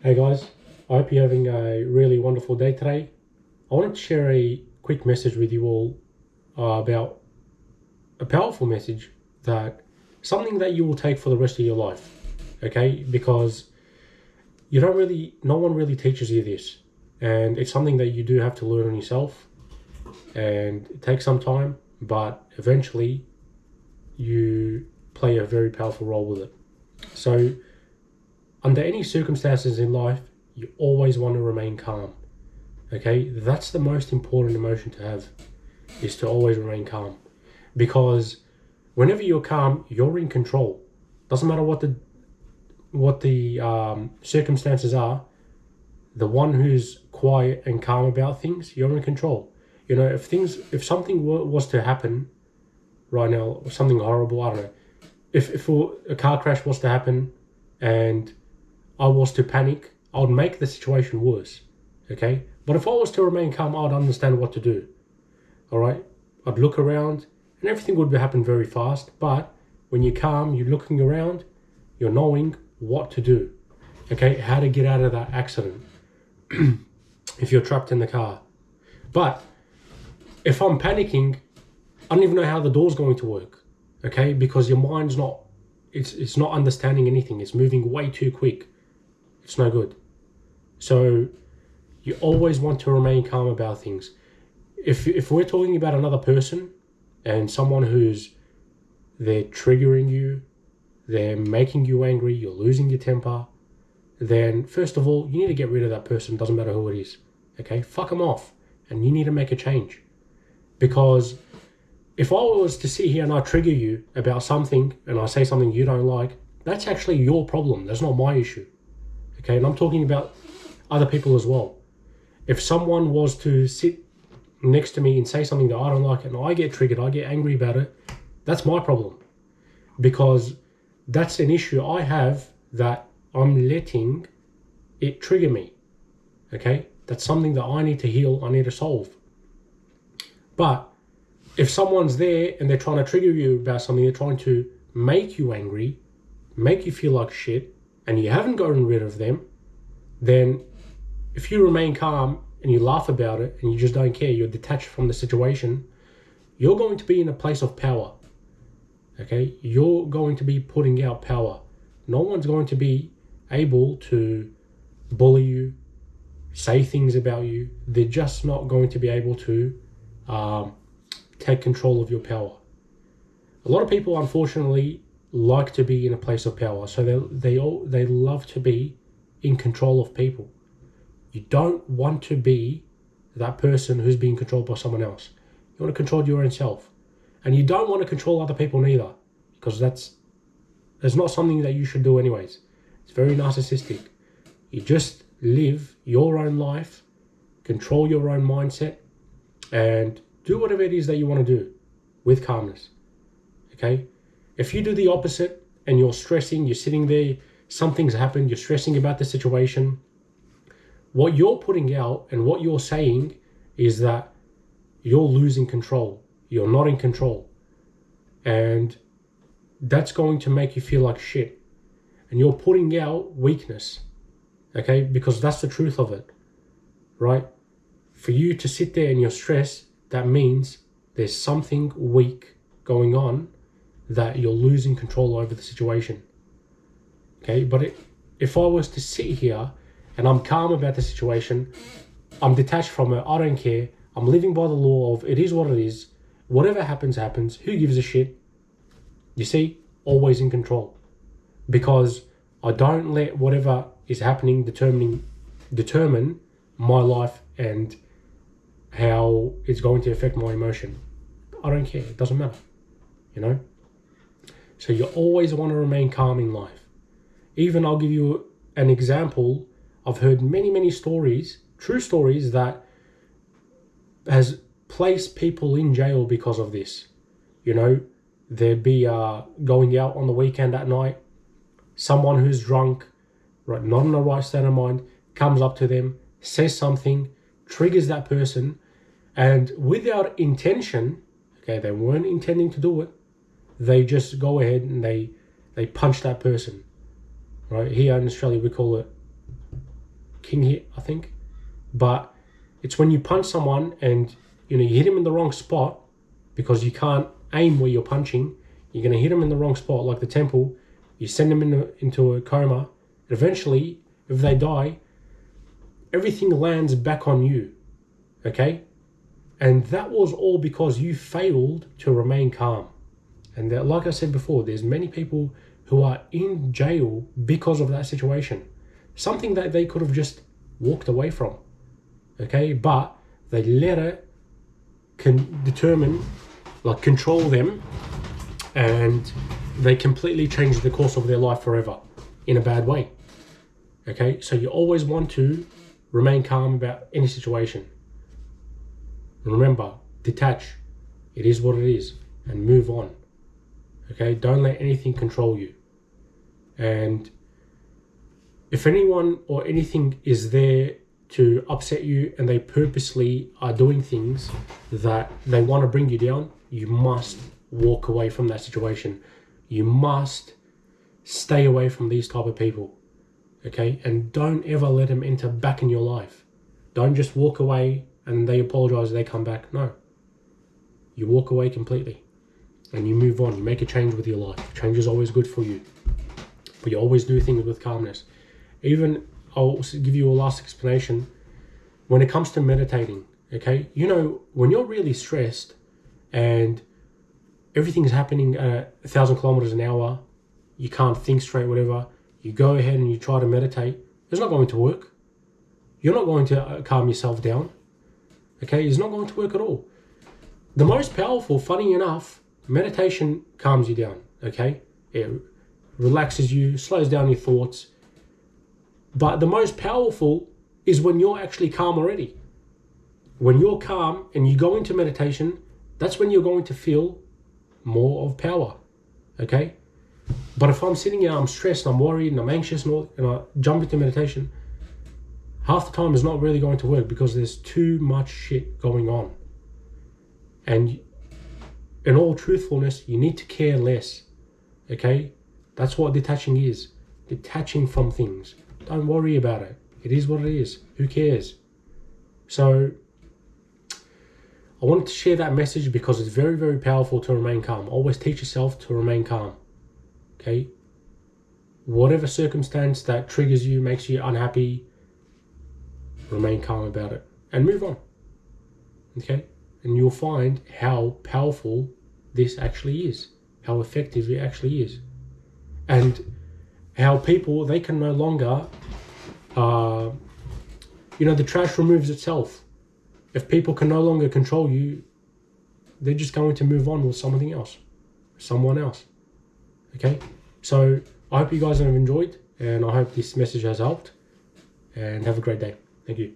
Hey guys, I hope you're having a really wonderful day today. I wanted to share a quick message with you all about a powerful message that something that you will take for the rest of your life, okay? Because no one really teaches you this, and it's something that you do have to learn on yourself, and it takes some time, but eventually you play a very powerful role with it. So, under any circumstances in life, you always want to remain calm. Okay, that's the most important emotion to have, is to always remain calm. Because whenever you're calm, you're in control. Doesn't matter what the circumstances are. The one who's quiet and calm about things, you're in control. You know, if something was to happen right now, something horrible, I don't know. If a car crash was to happen, and I was to panic, I would make the situation worse, okay? But if I was to remain calm, I'd understand what to do, all right? I'd look around, and everything would happen very fast, but when you're calm, you're looking around, you're knowing what to do, okay? How to get out of that accident if you're trapped in the car. But if I'm panicking, I don't even know how the door's going to work, okay? Because your mind's not, it's not understanding anything. It's moving way too quick. It's no good. So you always want to remain calm about things. If we're talking about another person and someone they're triggering you, they're making you angry, you're losing your temper, then first of all, you need to get rid of that person. Doesn't matter who it is. Okay? Fuck them off. And you need to make a change. Because if I was to sit here and I trigger you about something and I say something you don't like, that's actually your problem. That's not my issue. Okay, and I'm talking about other people as well. If someone was to sit next to me and say something that I don't like and I get triggered, I get angry about it, that's my problem. Because that's an issue I have that I'm letting it trigger me. Okay, that's something that I need to heal, I need to solve. But if someone's there and they're trying to trigger you about something, they're trying to make you angry, make you feel like shit, and you haven't gotten rid of them, then if you remain calm and you laugh about it and you just don't care, you're detached from the situation, you're going to be in a place of power. Okay? You're going to be putting out power. No one's going to be able to bully you, say things about you. They're just not going to be able to take control of your power. A lot of people, unfortunately, like to be in a place of power, so they love to be in control of people. You don't want to be that person who's being controlled by someone else. You want to control your own self, and you don't want to control other people neither, because that's not something that you should do anyways. It's very narcissistic. You just live your own life, control your own mindset, and do whatever it is that you want to do with calmness. Okay? If you do the opposite and you're stressing, you're sitting there, something's happened, you're stressing about the situation, what you're putting out and what you're saying is that you're losing control. You're not in control. And that's going to make you feel like shit. And you're putting out weakness. Okay? Because that's the truth of it. Right? For you to sit there and you're stressed, that means there's something weak going on, that you're losing control over the situation. Okay, but if I was to sit here and I'm calm about the situation, I'm detached from it, I don't care, I'm living by the law of it is what it is, whatever happens, happens, who gives a shit? You see, always in control. Because I don't let whatever is happening determine my life and how it's going to affect my emotion. I don't care, it doesn't matter, you know? So you always want to remain calm in life. Even I'll give you an example. I've heard many stories, true stories, that has placed people in jail because of this. You know, they'd be going out on the weekend at night. Someone who's drunk, right, not in the right state of mind, comes up to them, says something, triggers that person, and without intention, okay, they weren't intending to do it, they just go ahead and they punch that person. Right? Here in Australia we call it king hit, I think. But it's when you punch someone and you hit him in the wrong spot because you can't aim where you're punching. You're going to hit them in the wrong spot, like the temple. You send them into a coma. Eventually, if they die, everything lands back on you, okay? And that was all because you failed to remain calm. And that, like I said before, there's many people who are in jail because of that situation. Something that they could have just walked away from, okay? But they let it control them, and they completely changed the course of their life forever in a bad way, okay? So you always want to remain calm about any situation. Remember, detach. It is what it is, and move on. Okay, don't let anything control you. And if anyone or anything is there to upset you and they purposely are doing things that they want to bring you down, you must walk away from that situation. You must stay away from these type of people. Okay, and don't ever let them enter back in your life. Don't just walk away and they apologize, they come back. No, you walk away completely and you move on. You make a change with your life. Change is always good for you, but you always do things with calmness. Even, I'll give you a last explanation. When it comes to meditating, okay, when you're really stressed and everything's happening at 1,000 kilometers an hour, you can't think straight, whatever, you go ahead and you try to meditate, it's not going to work. You're not going to calm yourself down. Okay, it's not going to work at all. The most powerful, funny enough, meditation calms you down, okay? It relaxes you, slows down your thoughts. But the most powerful is when you're actually calm already. When you're calm and you go into meditation, that's when you're going to feel more of power, okay? But if I'm sitting here, I'm stressed, I'm worried, and I'm anxious, and I jump into meditation, half the time it's not really going to work because there's too much shit going on. And in all truthfulness, you need to care less, okay? That's what detaching is. Detaching from things. Don't worry about it. It is what it is. Who cares? So I wanted to share that message because it's very, very powerful to remain calm. Always teach yourself to remain calm, okay? Whatever circumstance that triggers you, makes you unhappy, remain calm about it and move on, okay? And you'll find how powerful this actually is, how effective it actually is, and how people, they can no longer, the trash removes itself. If people can no longer control you, they're just going to move on with something else, someone else, okay? So I hope you guys have enjoyed, and I hope this message has helped, and have a great day. Thank you.